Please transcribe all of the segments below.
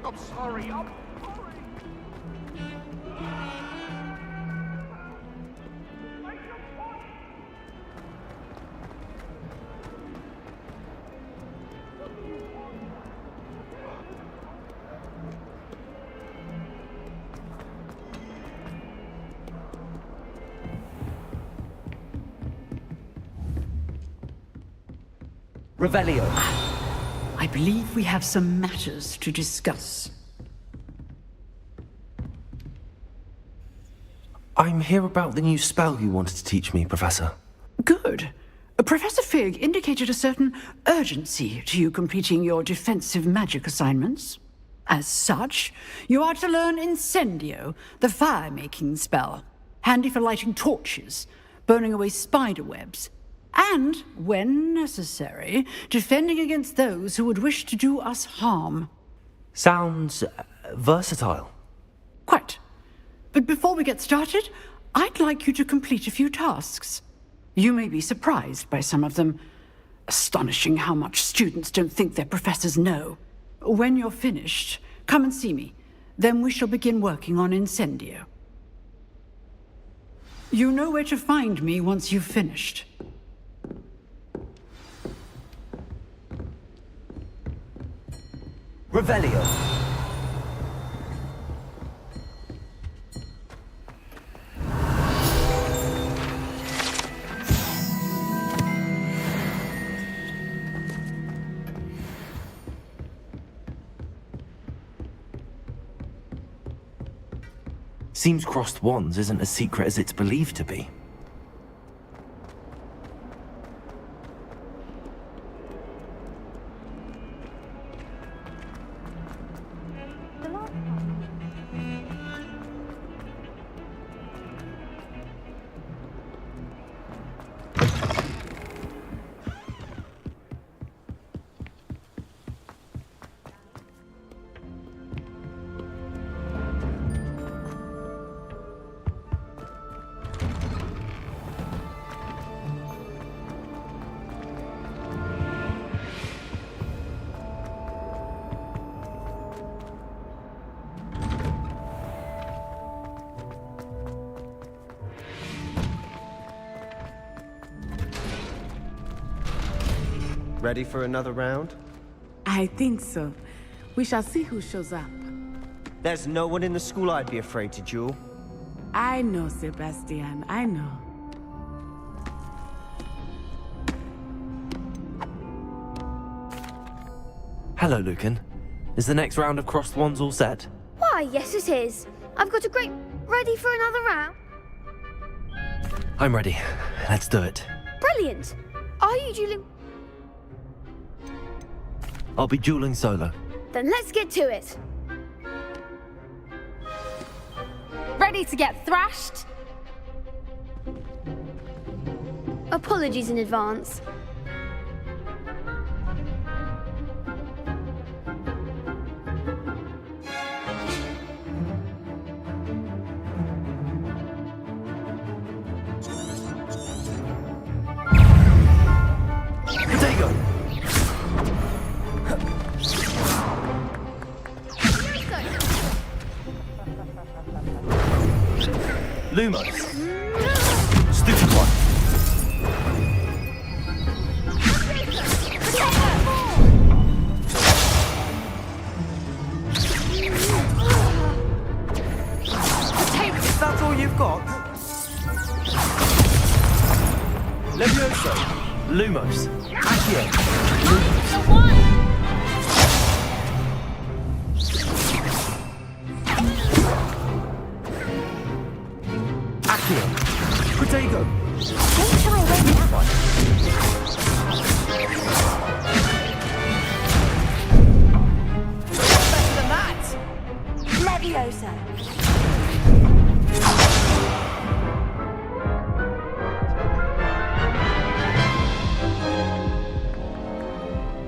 I'm sorry. Revelio. I believe we have some matters to discuss. I'm here about the new spell you wanted to teach me, Professor. Good. Professor Fig indicated a certain urgency to you completing your defensive magic assignments. As such, you are to learn Incendio, the fire-making spell, handy for lighting torches, burning away spider webs, and, when necessary, defending against those who would wish to do us harm. Sounds versatile. Quite. But before we get started, I'd like you to complete a few tasks. You may be surprised by some of them. Astonishing how much students don't think their professors know. When you're finished, come and see me. Then we shall begin working on Incendio. You know where to find me once you've finished. Revelio. Seems crossed wands isn't as secret as it's believed to be. Ready for another round? I think so. We shall see who shows up. There's no one in the school I'd be afraid to duel. I know, Sebastian, I know. Hello, Lucan. Is the next round of crossed wands all set? Why, yes it is. I've got a great... Ready for another round? I'm ready. Let's do it. Brilliant. Are you dueling? I'll be dueling solo. Then let's get to it. Ready to get thrashed? Apologies in advance. Lumos. Stupid one. Is that all you've got? Levioso. Lumos. Accio. Leviosa.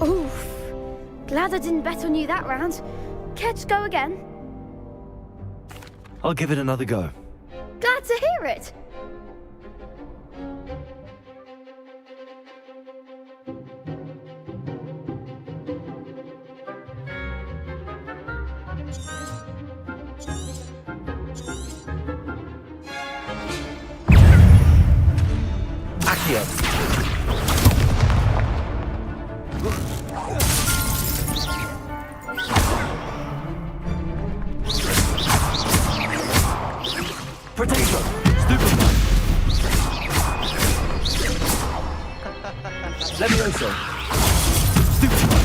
Oof. Glad I didn't bet on you that round. Care to go again? I'll give it another go. Glad to hear it. Accio. Potato. Stupefy. Levioso. Stupefy.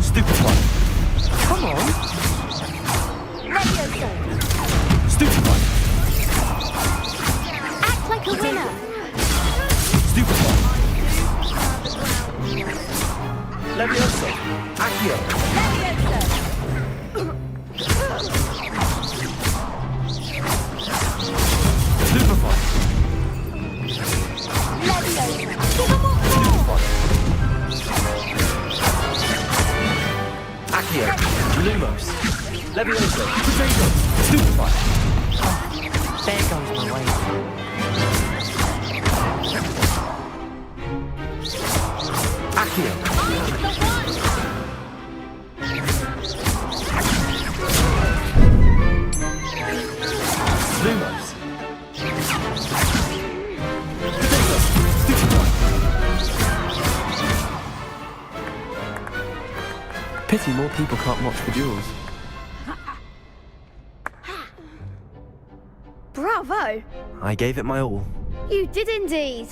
Stupefy. Come on. Leviosa. Stupefy. Act like a winner. Stupefy. Levioso. Accio. Leviosa. Stupefy. Leviosa. Stupefy. Accio. Lumos. Levioso. Potato. Stupefy. There goes my way. Accio. Lumos. Potato. Stupefy. Pity more people can't watch the duels. Bravo. I gave it my all. You did indeed.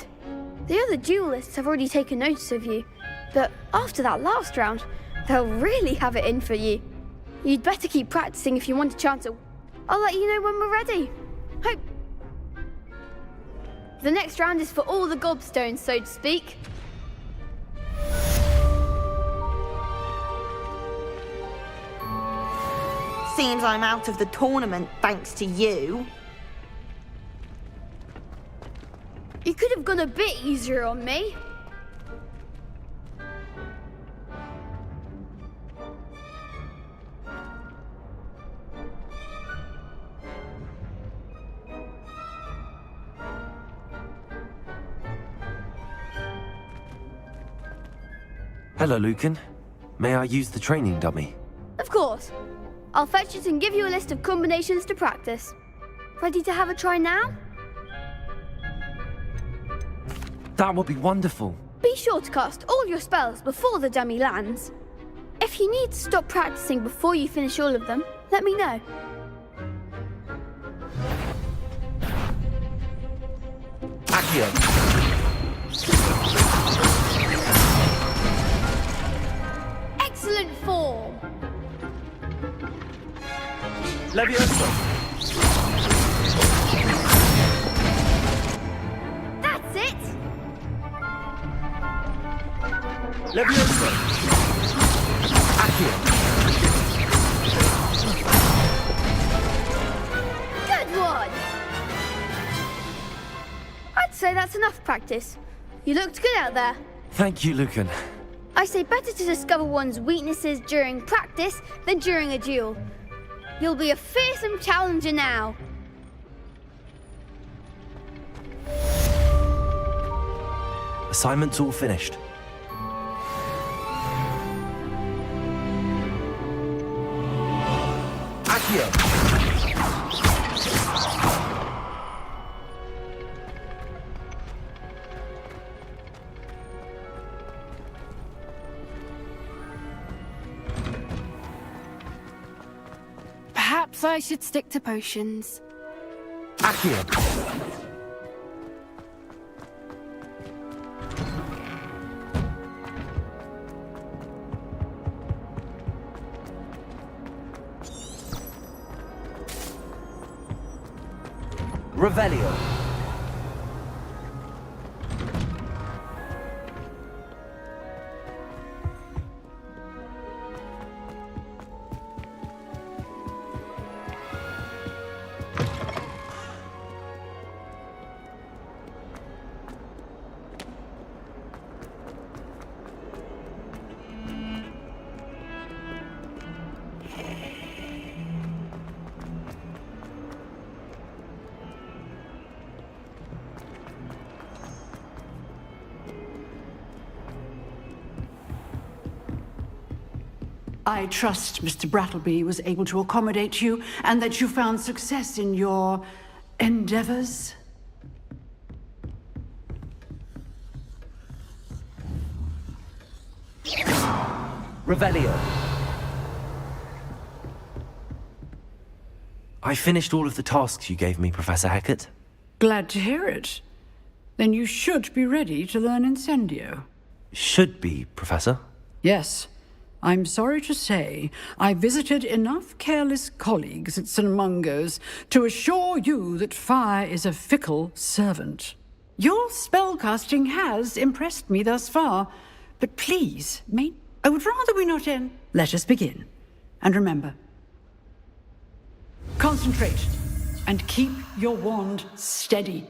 The other duelists have already taken notice of you, but after that last round, they'll really have it in for you. You'd better keep practicing if you want a chance at... I'll let you know when we're ready. Hope... The next round is for all the gobstones, so to speak. Seems I'm out of the tournament thanks to you. You could have gone a bit easier on me. Hello, Lucan. May I use the training dummy? Of course. I'll fetch it and give you a list of combinations to practice. Ready to have a try now? That would be wonderful. Be sure to cast all your spells before the dummy lands. If you need to stop practicing before you finish all of them, let me know. Accio. Excellent form! Levioso. That's it! Levioso. Accio. Good one! I'd say that's enough practice. You looked good out there. Thank you, Lucan. I say better to discover one's weaknesses during practice than during a duel. You'll be a fearsome challenger now. Assignment's all finished. Accio. Perhaps I should stick to potions. Accio. Revelio. I trust Mr. Brattleby was able to accommodate you and that you found success in your endeavors. Revelio. I finished all of the tasks you gave me, Professor Hackett. Glad to hear it. Then you should be ready to learn Incendio. Should be, Professor. Yes. I'm sorry to say, I visited enough careless colleagues at St. Mungo's to assure you that fire is a fickle servant. Your spellcasting has impressed me thus far, but please, mate, I would rather we not end. Let us begin. And remember, concentrate and keep your wand steady.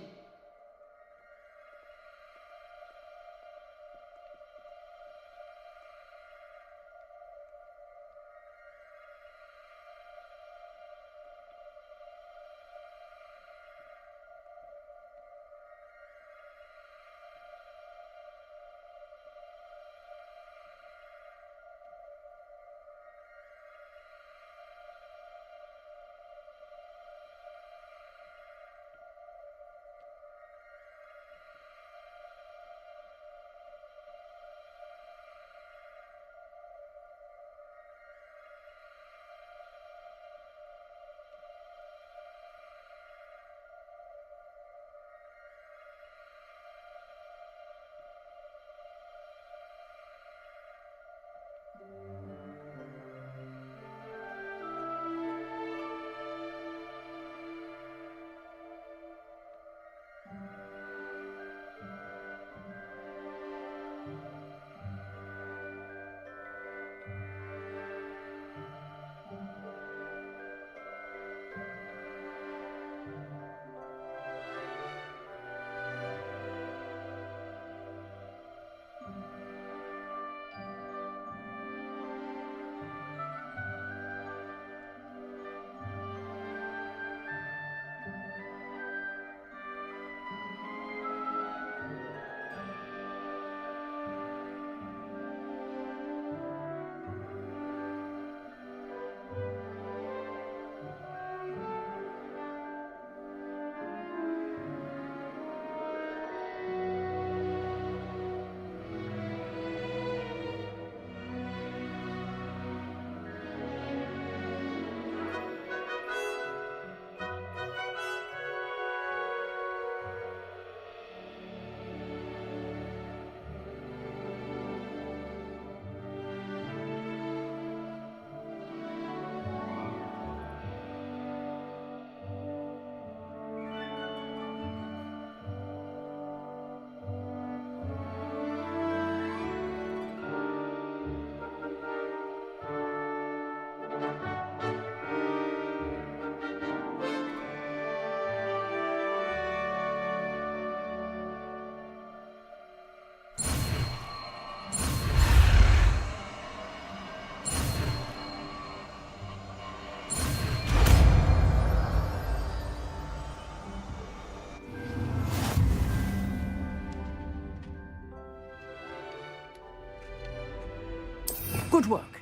Good work.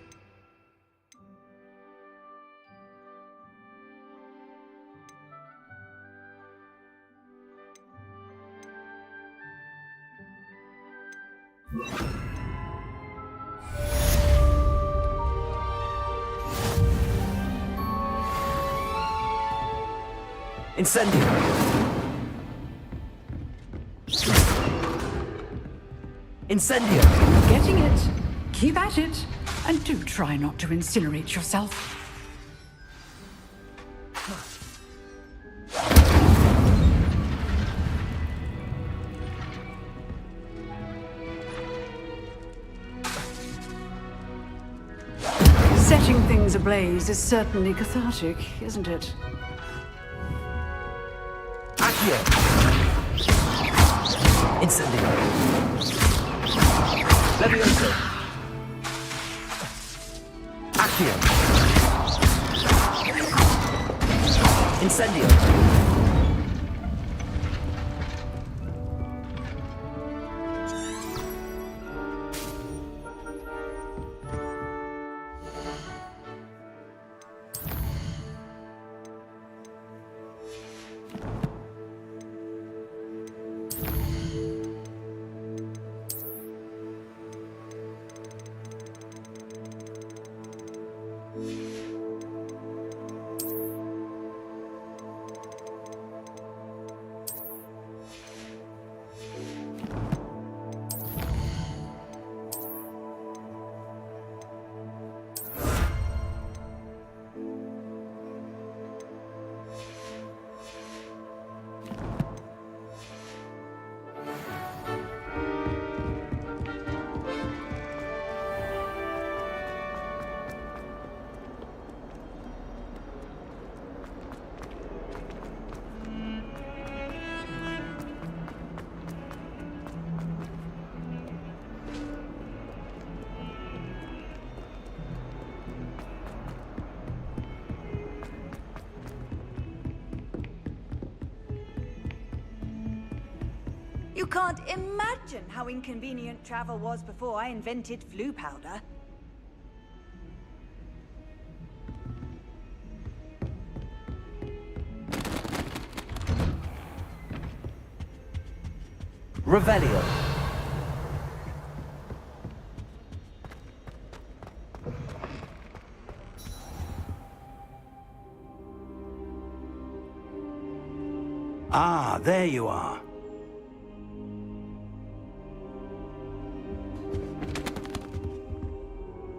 Incendio. Incendio. Getting it. Keep at it. And do try not to incinerate yourself. Setting things ablaze is certainly cathartic, isn't it? Accio. Incendio. Levioso. Accio. Incendio. You can't imagine how inconvenient travel was before I invented flu powder. Revelio. Ah, there you are.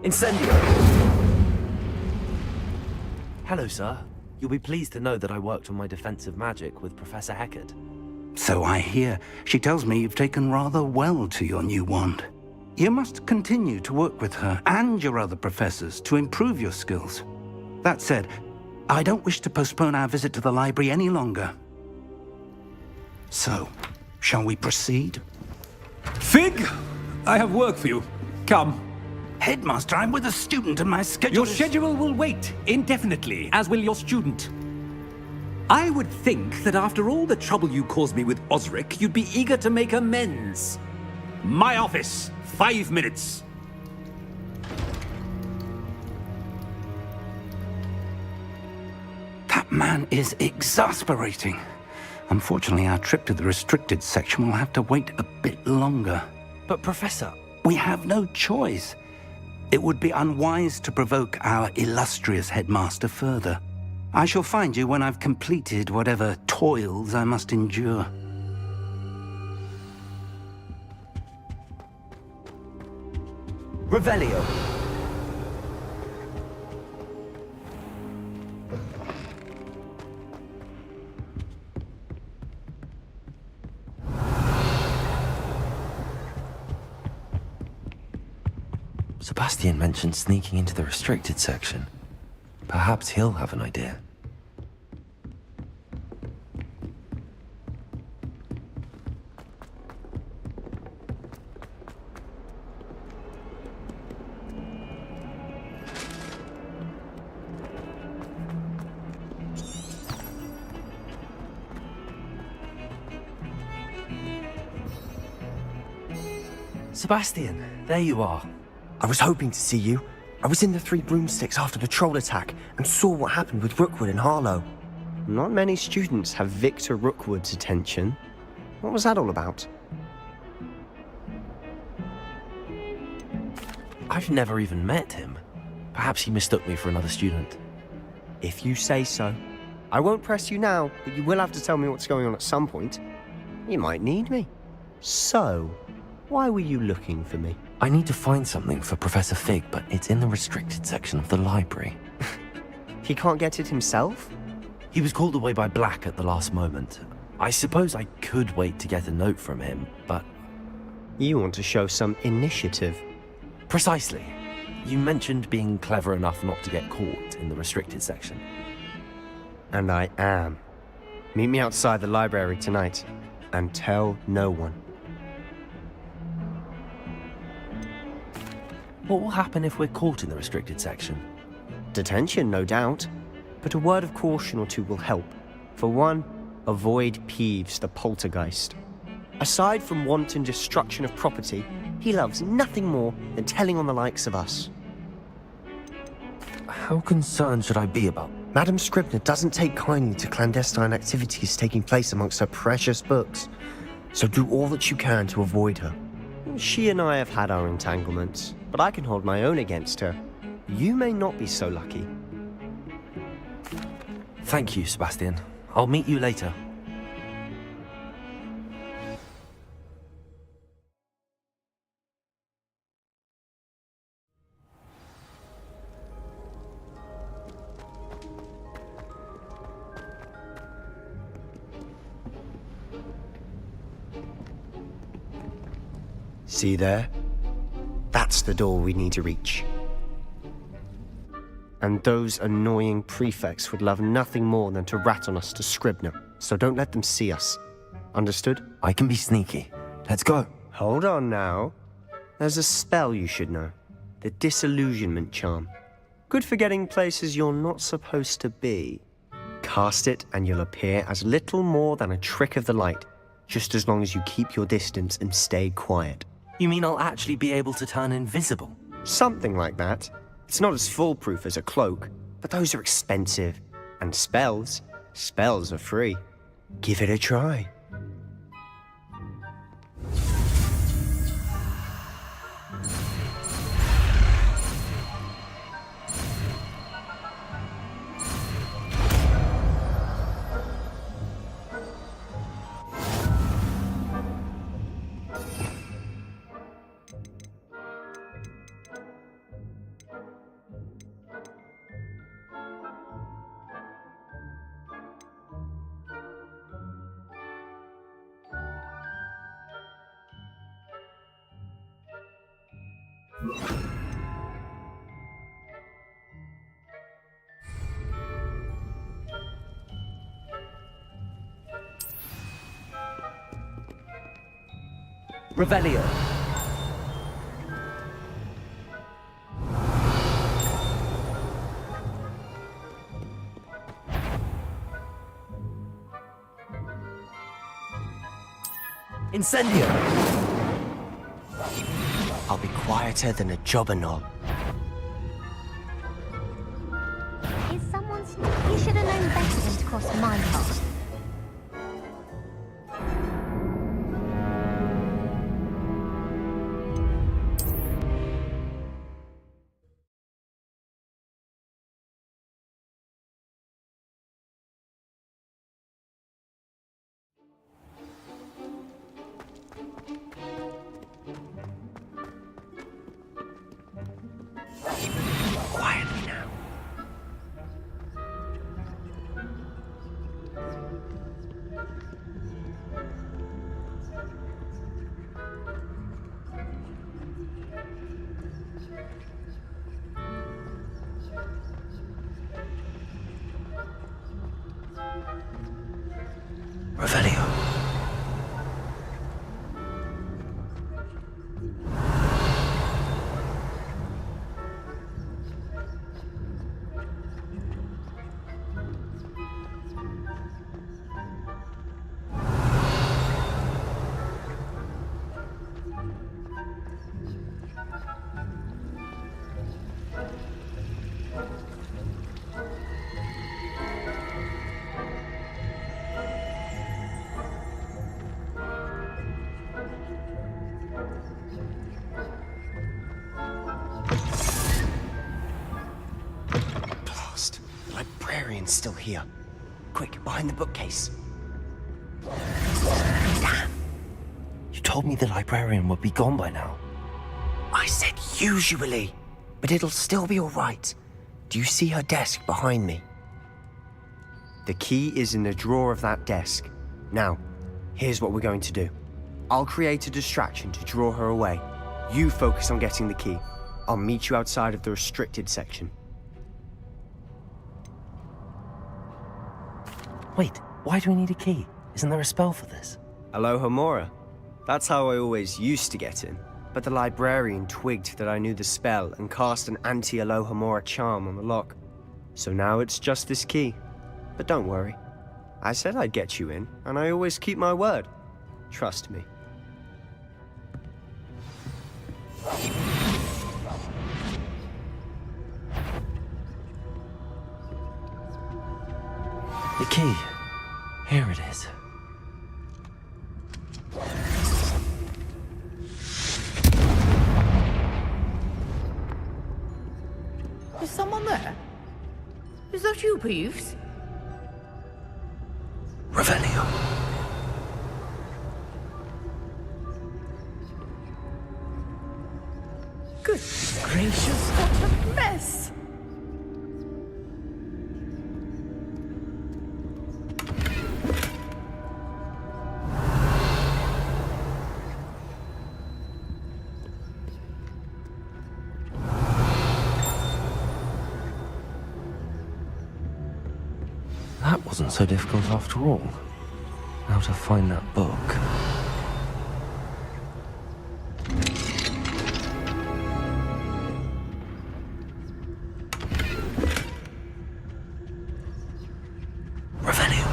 Incendio! Hello, sir. You'll be pleased to know that I worked on my defensive magic with Professor Heckard. So I hear. She tells me you've taken rather well to your new wand. You must continue to work with her and your other professors to improve your skills. That said, I don't wish to postpone our visit to the library any longer. So, shall we proceed? Fig! I have work for you. Come. Headmaster, I'm with a student and my schedule Your is... schedule will wait indefinitely, as will your student. I would think that after all the trouble you caused me with Osric, you'd be eager to make amends. My office, 5 minutes. That man is exasperating. Unfortunately, our trip to the restricted section will have to wait a bit longer. But, Professor... We have no choice. It would be unwise to provoke our illustrious headmaster further. I shall find you when I've completed whatever toils I must endure. Revelio. Sebastian mentioned sneaking into the restricted section. Perhaps he'll have an idea. Sebastian, there you are. I was hoping to see you. I was in the Three Broomsticks after the troll attack and saw what happened with Rookwood and Harlow. Not many students have Victor Rookwood's attention. What was that all about? I've never even met him. Perhaps he mistook me for another student. If you say so. I won't press you now, but you will have to tell me what's going on at some point. You might need me. So, why were you looking for me? I need to find something for Professor Fig, but it's in the restricted section of the library. He can't get it himself? He was called away by Black at the last moment. I suppose I could wait to get a note from him, but... You want to show some initiative. Precisely. You mentioned being clever enough not to get caught in the restricted section. And I am. Meet me outside the library tonight, and tell no one. What will happen if we're caught in the restricted section? Detention, no doubt. But a word of caution or two will help. For one, avoid Peeves, the poltergeist. Aside from wanton destruction of property, he loves nothing more than telling on the likes of us. How concerned should I be about? Madame Scribner doesn't take kindly to clandestine activities taking place amongst her precious books. So do all that you can to avoid her. She and I have had our entanglements, but I can hold my own against her. You may not be so lucky. Thank you, Sebastian. I'll meet you later. See there? That's the door we need to reach. And those annoying prefects would love nothing more than to rat on us to Scribner, so don't let them see us. Understood? I can be sneaky. Let's go. Hold on now. There's a spell you should know. The Disillusionment Charm. Good for getting places you're not supposed to be. Cast it and you'll appear as little more than a trick of the light. just as long as you keep your distance and stay quiet. You mean I'll actually be able to turn invisible? Something like that. It's not as foolproof as a cloak, but those are expensive. And spells are free. Give it a try. Revelio. Incendio. I'll be quieter than a jobberknoll. Is someone's... You should have known better than to cross my path. Quietly now. Revelio. Blast. The librarian's still here. Quick, behind the bookcase. Damn. You told me the librarian would be gone by now. I said usually, but it'll still be all right. Do you see her desk behind me? The key is in the drawer of that desk. Now, here's what we're going to do. I'll create a distraction to draw her away. You focus on getting the key. I'll meet you outside of the restricted section. Wait, why do we need a key? Isn't there a spell for this? Alohomora. That's how I always used to get in. But the librarian twigged that I knew the spell and cast an anti-Alohomora charm on the lock. So now it's just this key. But don't worry. I said I'd get you in, and I always keep my word. Trust me. The key. Here it is. Is someone there? Is that you, Peeves? Revelio. Good gracious, what a mess! That wasn't so difficult after all. How to find that book. Revelio.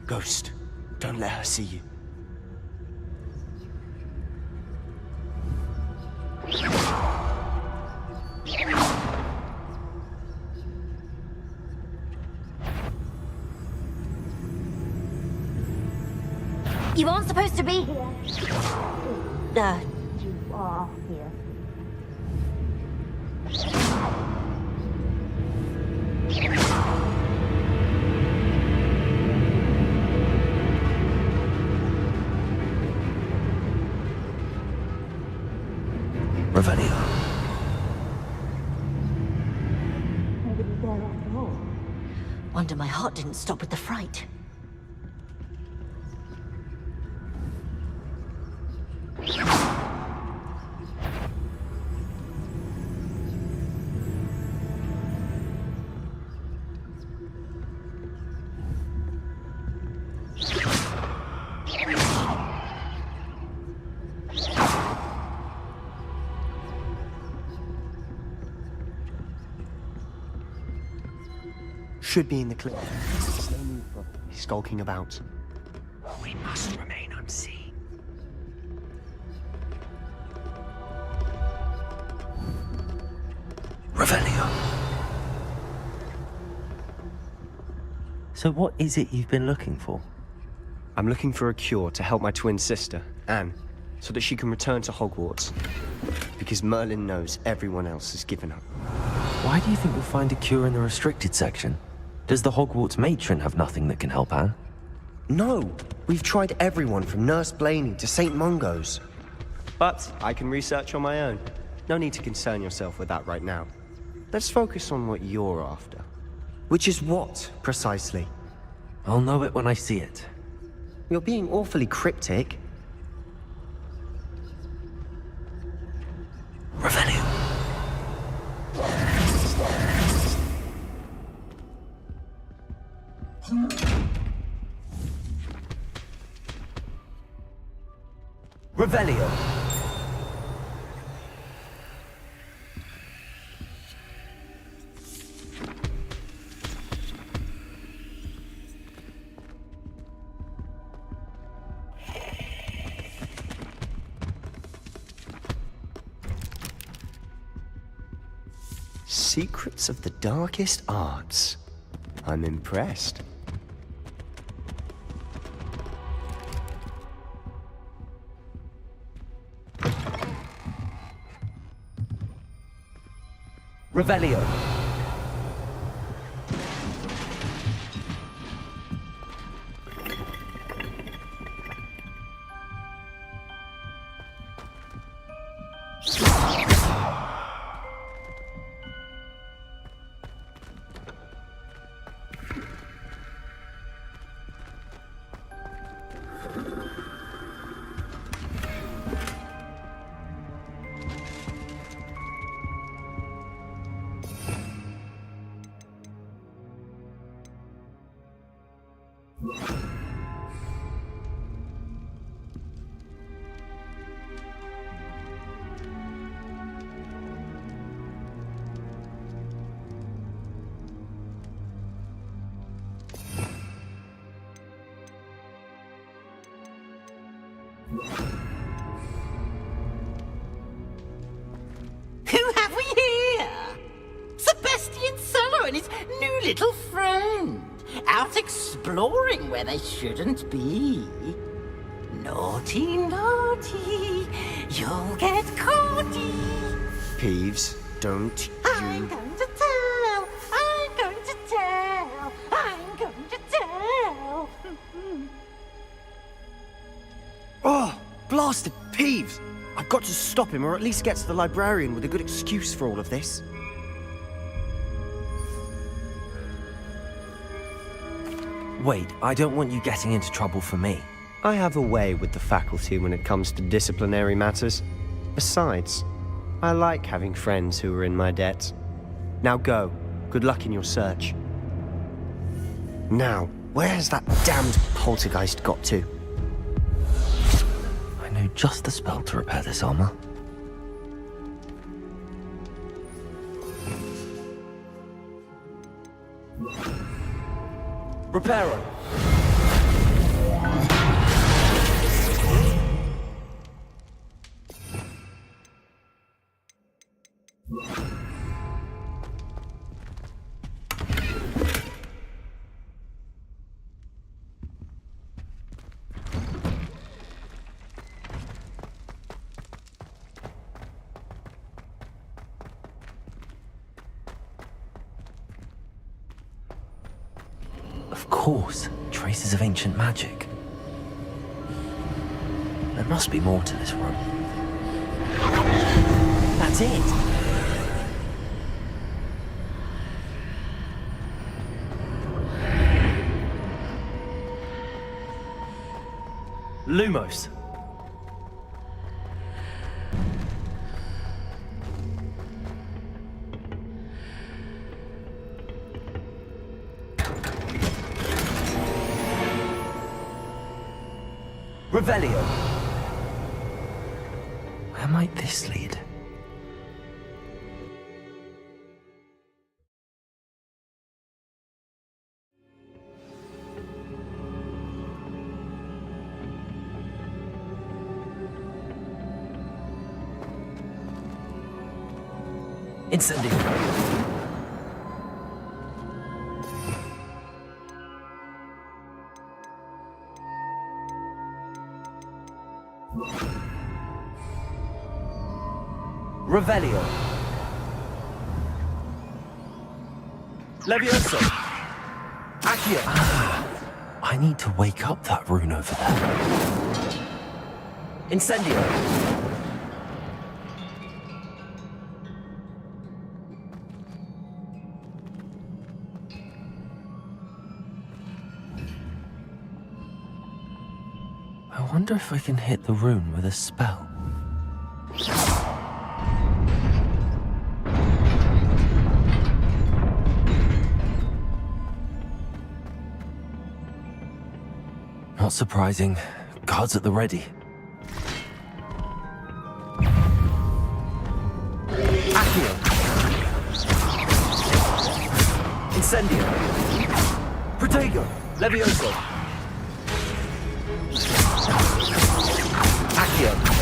Ghost, don't let her see you. You aren't supposed to be here. You are here. Revelio. Nobody's there after all. Wonder my heart didn't stop with the fright. Should be in the clip. He's skulking about. We must remain unseen. Revelio. So what is it you've been looking for? I'm looking for a cure to help my twin sister, Anne, so that she can return to Hogwarts. Because Merlin knows everyone else has given up. Why do you think we'll find a cure in the restricted section? Does the Hogwarts matron have nothing that can help Anne? No! We've tried everyone from Nurse Blaney to St. Mungo's. But I can research on my own. No need to concern yourself with that right now. Let's focus on what you're after. Which is what, precisely? I'll know it when I see it. You're being awfully cryptic. Revelio. Revelio. Secrets of the darkest arts. I'm impressed. Revelio. Who have we here? Sebastian Solo and his new little friend. Out exploring where they shouldn't be. Naughty, naughty. You'll get caughty. Peeves, don't I'm you... going to tell. I'm going to tell. I'm going to tell. Oh, blasted Peeves! I've got to stop him, or at least get to the librarian with a good excuse for all of this. Wait, I don't want you getting into trouble for me. I have a way with the faculty when it comes to disciplinary matters. Besides, I like having friends who are in my debt. Now go. Good luck in your search. Now, where has that damned poltergeist got to? I know just the spell to repair this armor. Reparo. course, traces of ancient magic. There must be more to this room. That's it! Lumos. Revelio. Where might this lead? Incendio. Revelio. Levioso. Accio. I need to wake up that rune over there. Incendio. I wonder if I can hit the rune with a spell. Not surprising. Guards at the ready. Accio. Incendio. Protego. Levioso. Accio.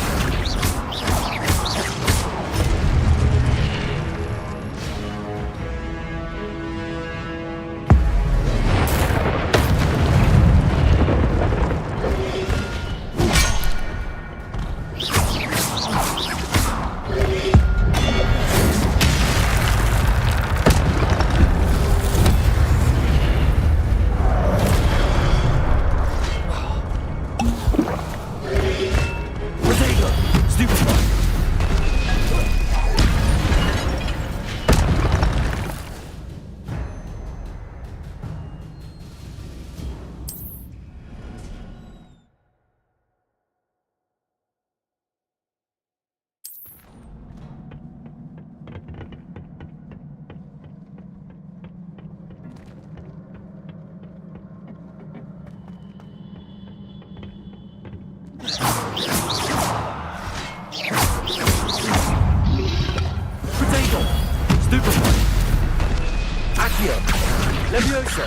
Levioso.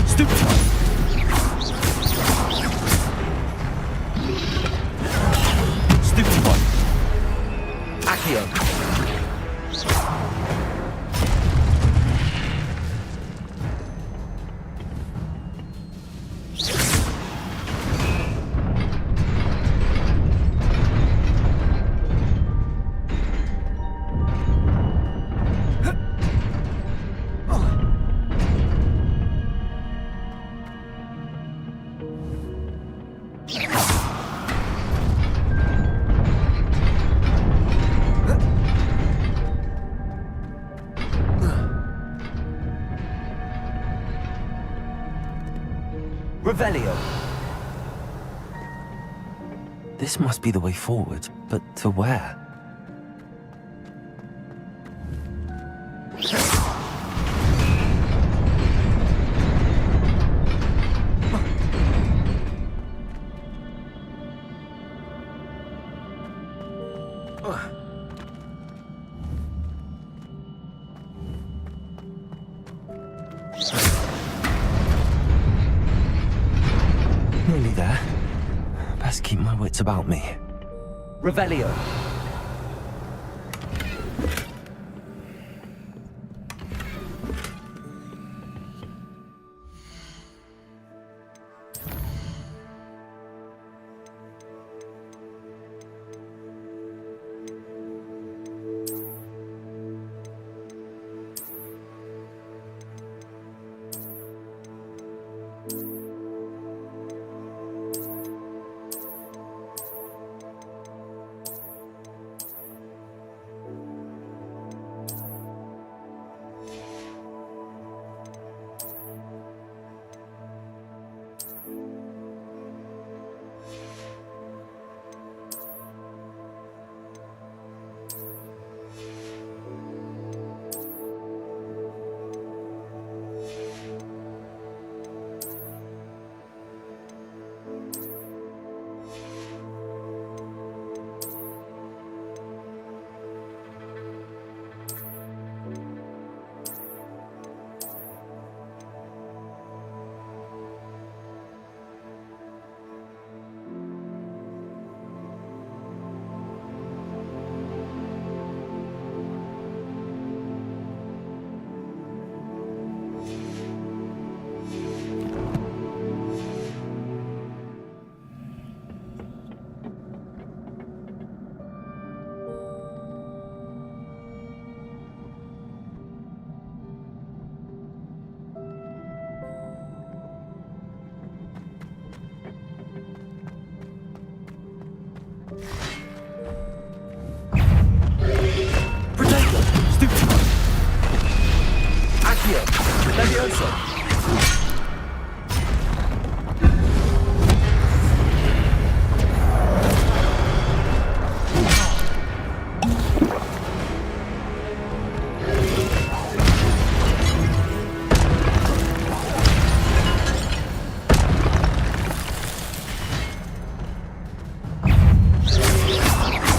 Stupefy. Stupefy. Accio. Revelio. This must be the way forward, but to where? Nearly there. Best keep my wits about me. Revelio. Protego! Stupefy! Accio! Levioso!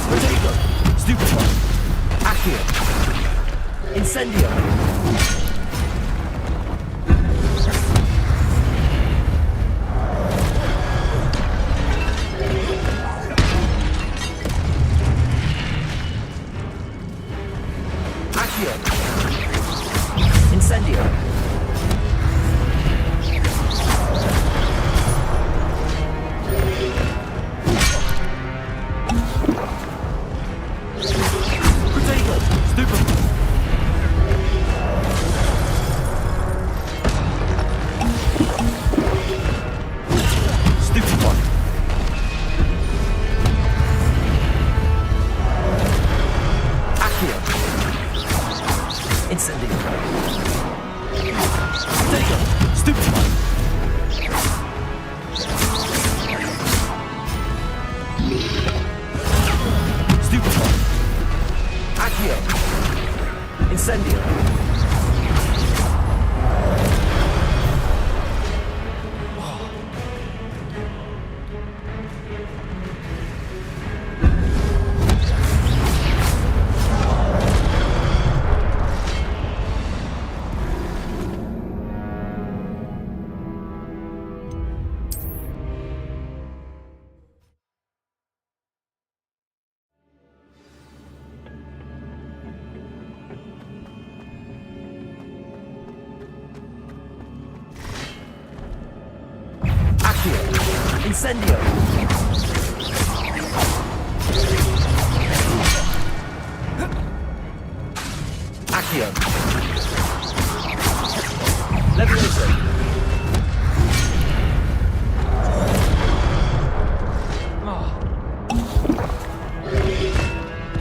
Protego! Stupefy! Accio! Incendio! Accio! Incendio! Protego! Stupefy! Stupefy! Accio! Incendio! Protego! Stupefy! Stupefy! Accio! Incendio! Accio! Incendio! Accio! Levioso!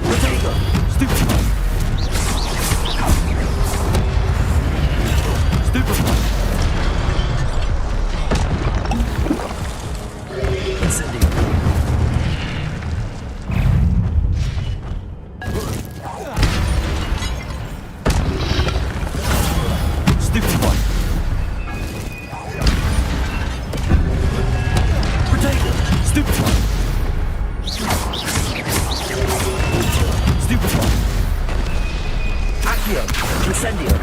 Protego! Stupefy! Stupefy! Incendio! Stupefy! Protego! Stupefy! Stupefy! Accio! Incendio!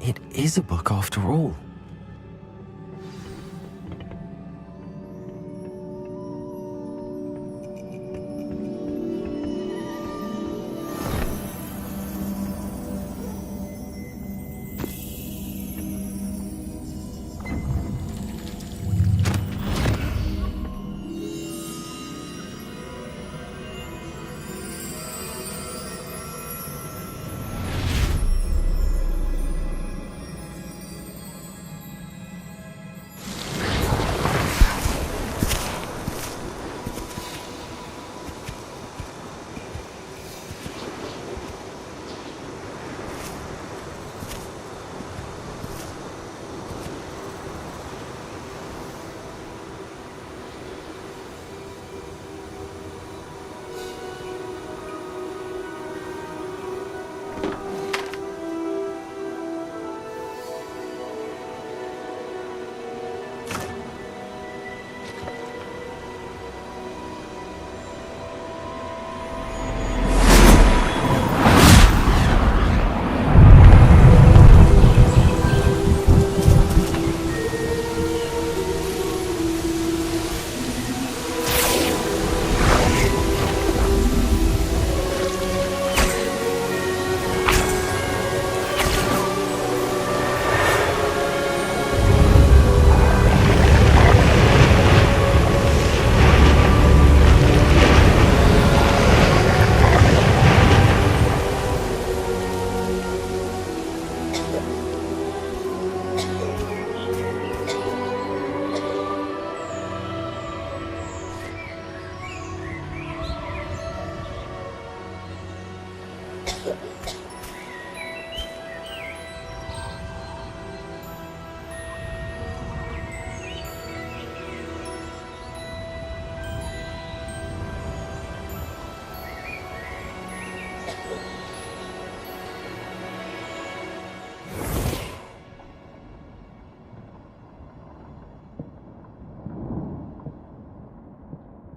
It is a book after all.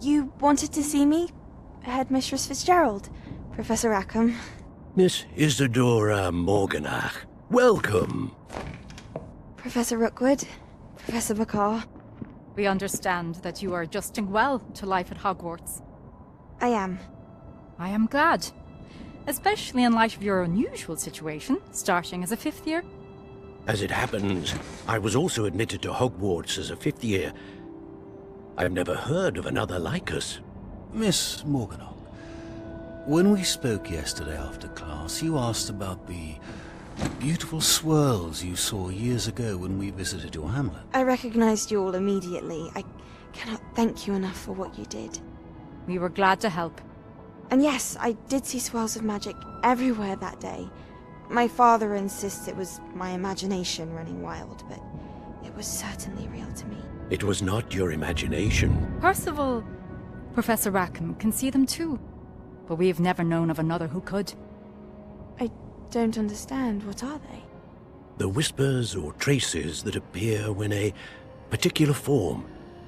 You wanted to see me? Headmistress Fitzgerald, Professor Rackham. Miss Isadora Morganach, welcome. Professor Rookwood, Professor Bakar. We understand that you are adjusting well to life at Hogwarts. I am. I am glad. Especially in light of your unusual situation, starting as a 5th year. As it happens, I was also admitted to Hogwarts as a 5th year. I've never heard of another like us. Miss Morganach, when we spoke yesterday after class, you asked about the beautiful swirls you saw years ago when we visited your hamlet. I recognized you all immediately. I cannot thank you enough for what you did. We were glad to help. And yes, I did see swirls of magic everywhere that day. My father insists it was my imagination running wild, but it was certainly real to me. It was not your imagination. Percival, Professor Rackham can see them too. But we have never known of another who could. I don't understand. What are they? The whispers or traces that appear when a particular form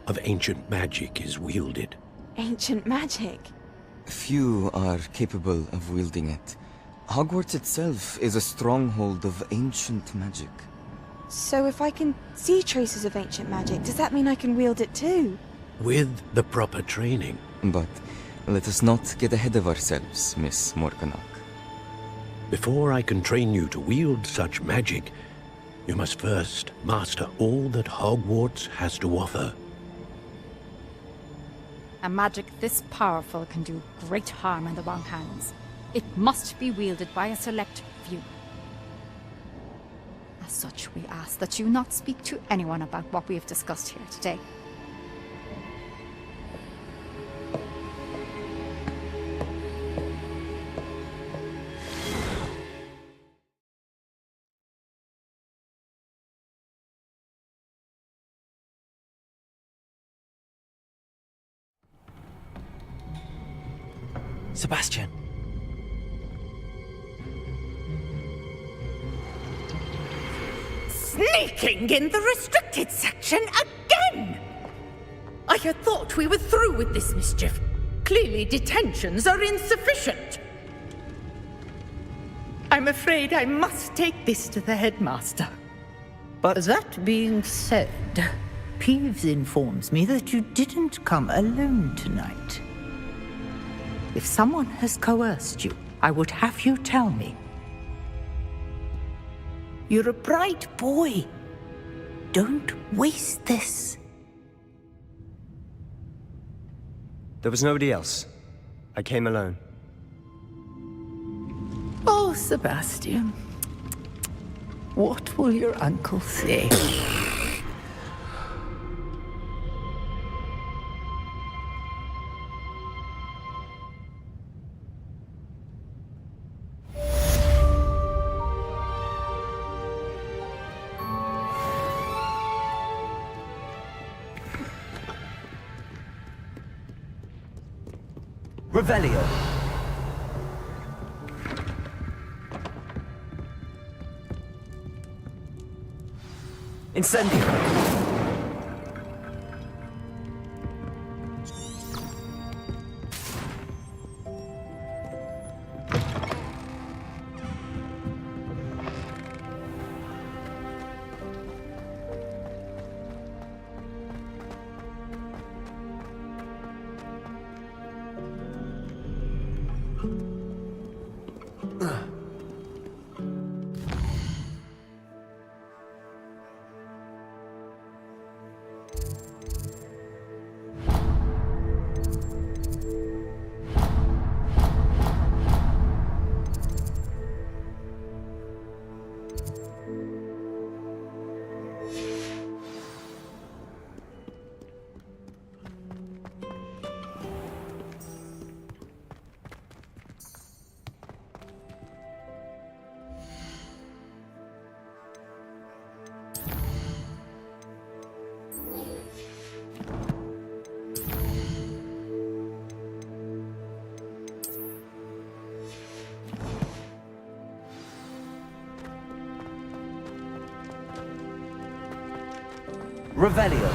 of ancient magic is wielded. Ancient magic? Few are capable of wielding it. Hogwarts itself is a stronghold of ancient magic. So if I can see traces of ancient magic, does that mean I can wield it too? With the proper training. But let us not get ahead of ourselves, Miss Morganach. Before I can train you to wield such magic, you must first master all that Hogwarts has to offer. A magic this powerful can do great harm in the wrong hands. It must be wielded by a select few. As such, we ask that you not speak to anyone about what we have discussed here today. Sebastian. Sneaking in the restricted section again! I had thought we were through with this mischief. Clearly detentions are insufficient. I'm afraid I must take this to the headmaster. But that being said, Peeves informs me that you didn't come alone tonight. If someone has coerced you, I would have you tell me. You're a bright boy. Don't waste this. there was nobody else. I came alone. Oh, Sebastian. What will your uncle say? Revelio. Incendio. Revelio.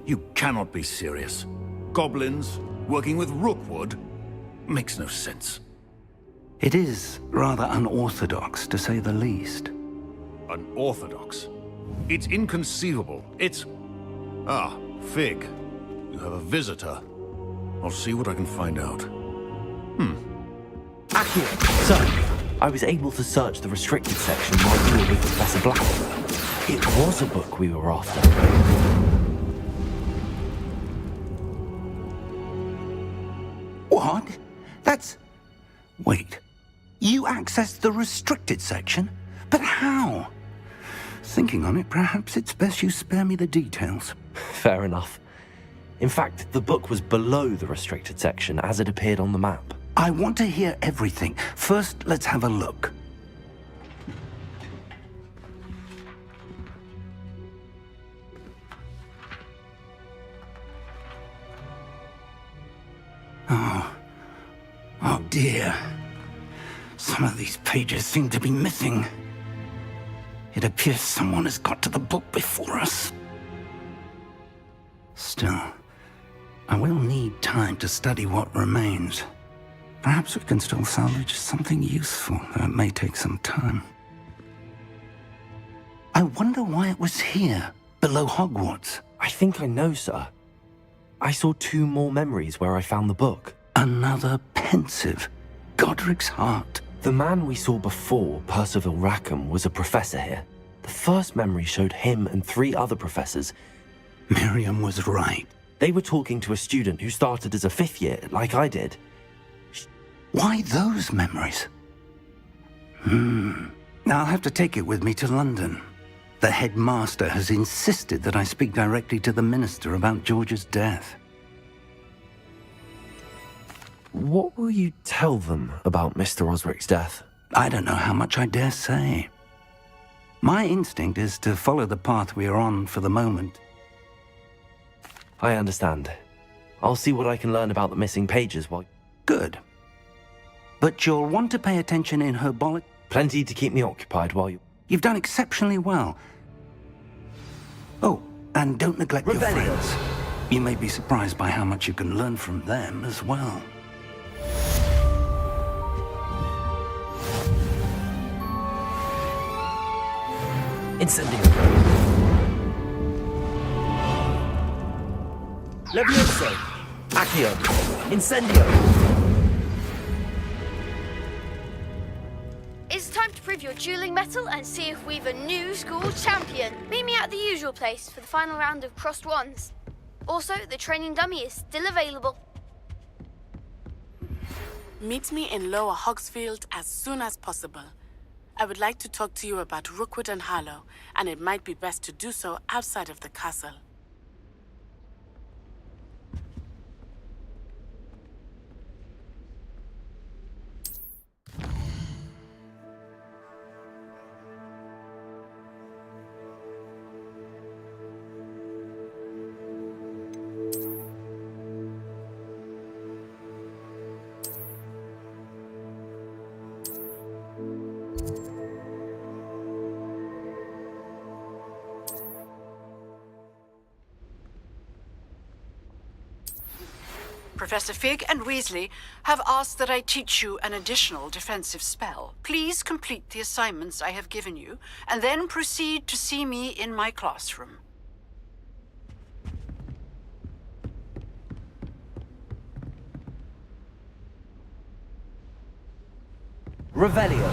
You cannot be serious. Goblins working with Rookwood? Makes no sense. It is rather unorthodox, to say the least. Unorthodox? It's inconceivable. It's... Ah, Fig. You have a visitor. I'll see what I can find out. Accurate. So, I was able to search the restricted section while you were with Professor Blackwood. It was a book we were after. What? That's... Wait. You accessed the restricted section? But how? Thinking on it, perhaps it's best you spare me the details. Fair enough. In fact, the book was below the restricted section as it appeared on the map. I want to hear everything. First, let's have a look. Oh dear. Some of these pages seem to be missing. It appears someone has got to the book before us. Still, I will need time to study what remains. Perhaps we can still salvage something useful, though it may take some time. I wonder why it was here, below Hogwarts. I think I know, sir. I saw 2 more memories where I found the book. Another pensive. Godric's heart. The man we saw before, Percival Rackham, was a professor here. The first memory showed him and 3 other professors. Miriam was right. They were talking to a student who started as a 5th year, like I did. Why those memories? I'll have to take it with me to London. The headmaster has insisted that I speak directly to the minister about George's death. What will you tell them about Mr. Osric's death? I don't know how much I dare say. My instinct is to follow the path we are on for the moment. I understand. I'll see what I can learn about the missing pages while... Good. But you'll want to pay attention in herbology. Plenty to keep me occupied while you... You've done exceptionally well. Oh, and don't neglect your friends. You may be surprised by how much you can learn from them as well. Incendio. Levioso. Accio. Incendio. It's time to prove your dueling mettle and see if we've a new school champion. Meet me at the usual place for the final round of crossed wands. Also, the training dummy is still available. Meet me in Lower Hogsfield as soon as possible. I would like to talk to you about Rookwood and Harlow, and it might be best to do so outside of the castle. Professor Fig and Weasley have asked that I teach you an additional defensive spell. Please complete the assignments I have given you, and then proceed to see me in my classroom. Revelio.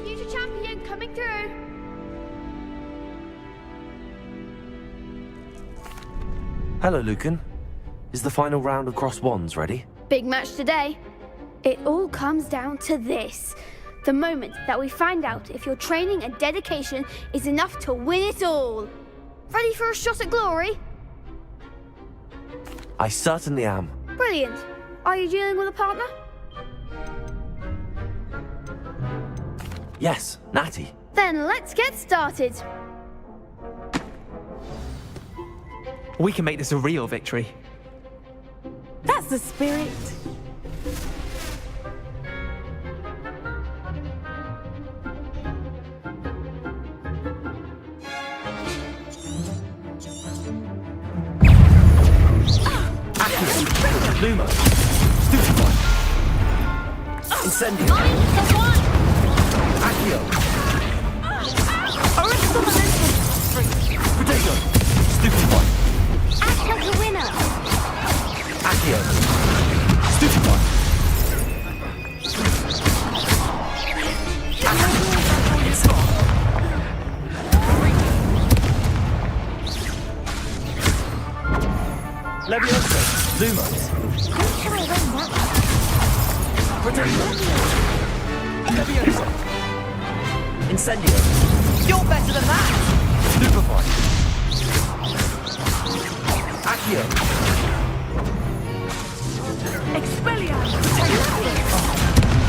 Future champion coming through. Hello, Lucan. Is the final round of Cross Wands ready? Big match today. It all comes down to this. The moment that we find out if your training and dedication is enough to win it all. Ready for a shot at glory? I certainly am. Brilliant. Are you dealing with a partner? Yes, Natty. Then let's get started. We can make this a real victory. That's the spirit. Luma. Stupefy. Incendio. Accio. Potato. Stupefy. Act like a winner. Accio. Stupefy. Leviosa. Lumos. Potato. Leviosa. Incendio. You're better than that! Stupefy. Accio. Expelliarmus.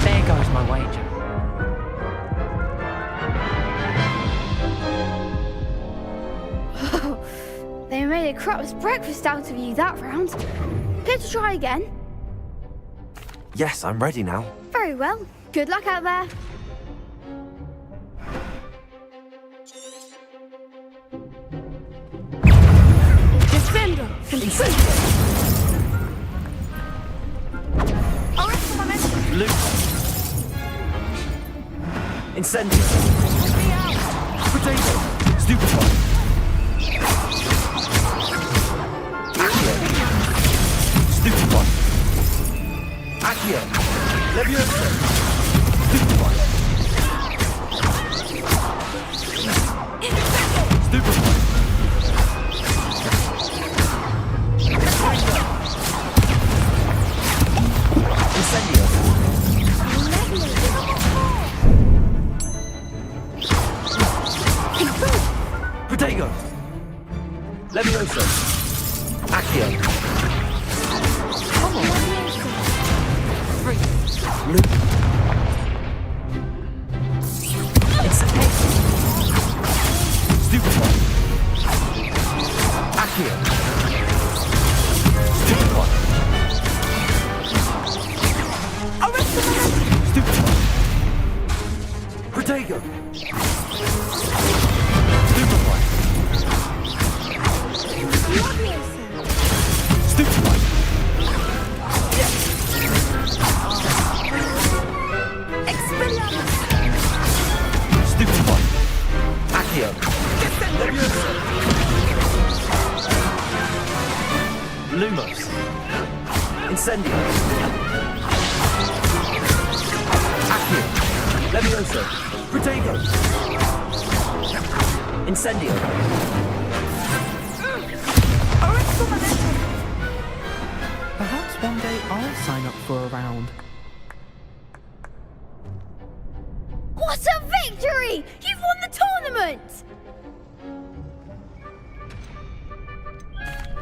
There goes my wager. They made a crap's breakfast out of you that round. Care to try again? Yes, I'm ready now. Very well. Good luck out there. Defender. Luke. Incendio. Potato. Stupefy. Accio. Stupefy. Accio. Leviosa. Stupefy. Stupefy. Incendio. Potato. Leviosa. Accio. Come on. Luke. Stupefy. Accio. Stupefy. Arrest the Protego! Stupefy! Stupefy! Expelliarmus! Stupefy! Accio! Leviosa! Lumos! Incendio! Accio! Leviosa! Protego! Incendio! Perhaps one day I'll sign up for a round. What a victory! You've won the tournament!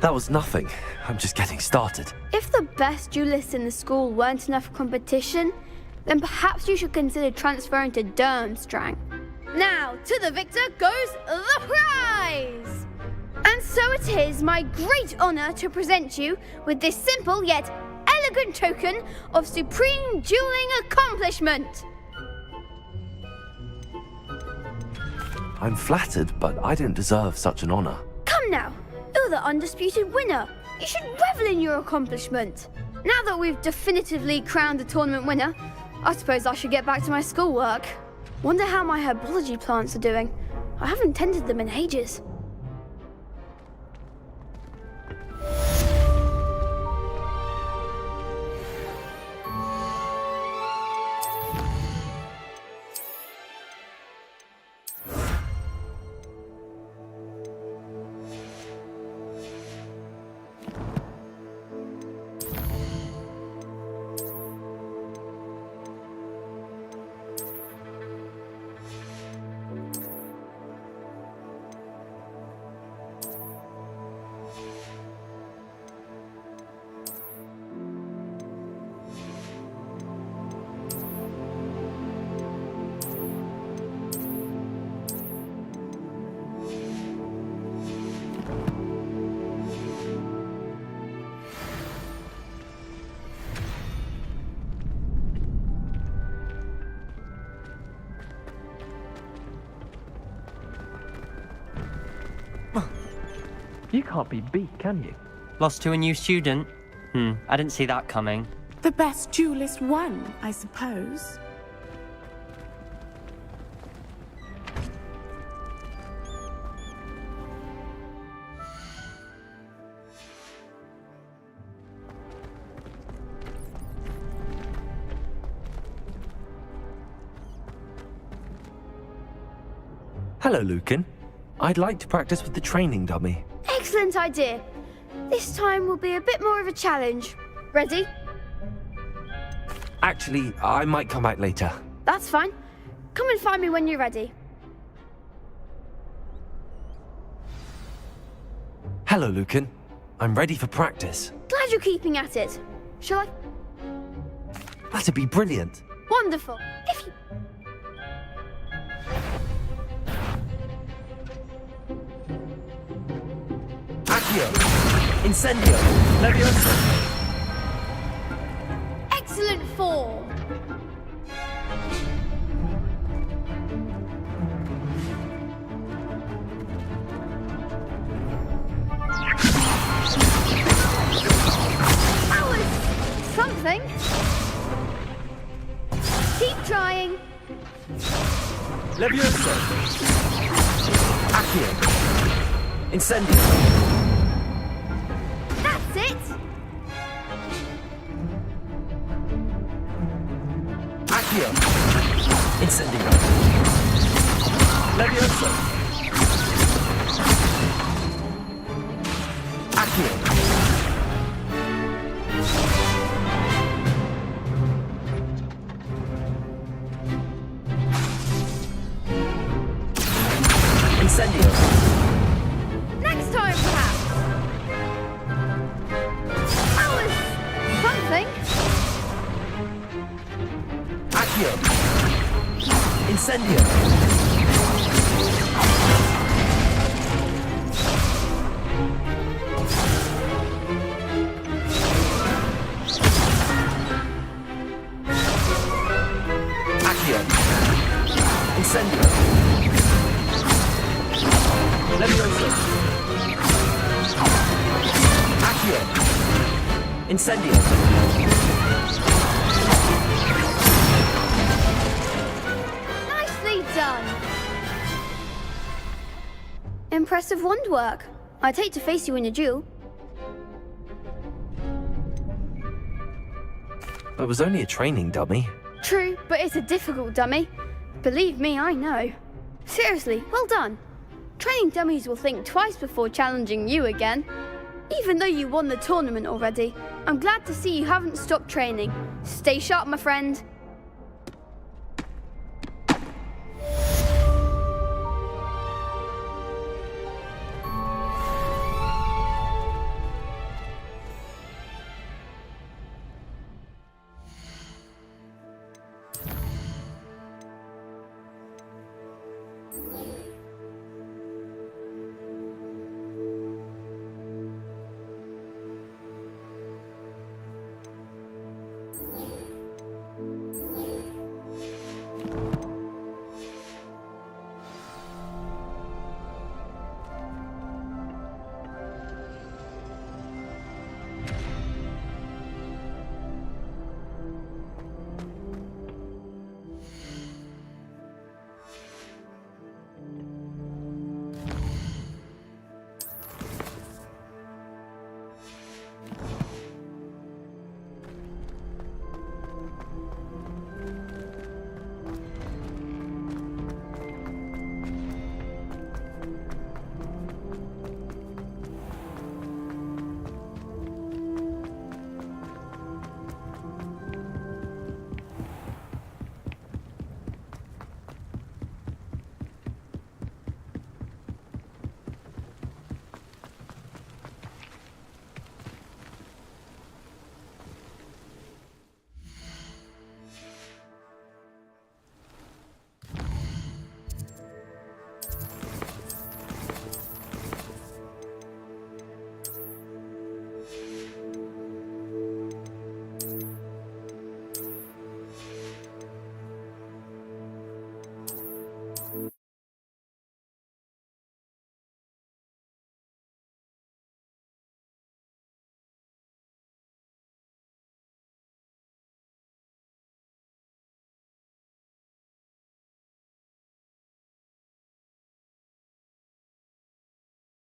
That was nothing. I'm just getting started. If the best duelists in the school weren't enough for competition, then perhaps you should consider transferring to Durmstrang. Now, to the victor goes the prize! And so it is my great honor to present you with this simple yet elegant token of supreme dueling accomplishment. I'm flattered, but I don't deserve such an honor. Come now, you're the undisputed winner. You should revel in your accomplishment. Now that we've definitively crowned the tournament winner, I suppose I should get back to my schoolwork. Wonder how my herbology plants are doing. I haven't tended them in ages. You can't be beat, can you? Lost to a new student? I didn't see that coming. The best duelist won, I suppose. Hello, Lucan. I'd like to practice with the training dummy. Excellent idea. This time will be a bit more of a challenge. Ready? Actually, I might come back later. That's fine. Come and find me when you're ready. Hello, Lucan. I'm ready for practice. Glad you're keeping at it. Shall I? That'd be brilliant. Wonderful. If you... Accio! Incendio! Leviosa! Excellent form. That was something. Keep trying. Leviosa! Accio! Incendio! That's it. Accio! Incendio! Leviosa! Accio! Incendio! Next time, perhaps. That was something. Accio! Incendio! Accio! Incendio! Incendio! Nicely done! Impressive wand work. I'd hate to face you in a duel. It was only a training dummy. True, but it's a difficult dummy. Believe me, I know. Seriously, well done. Training dummies will think twice before challenging you again. Even though you won the tournament already, I'm glad to see you haven't stopped training. Stay sharp, my friend.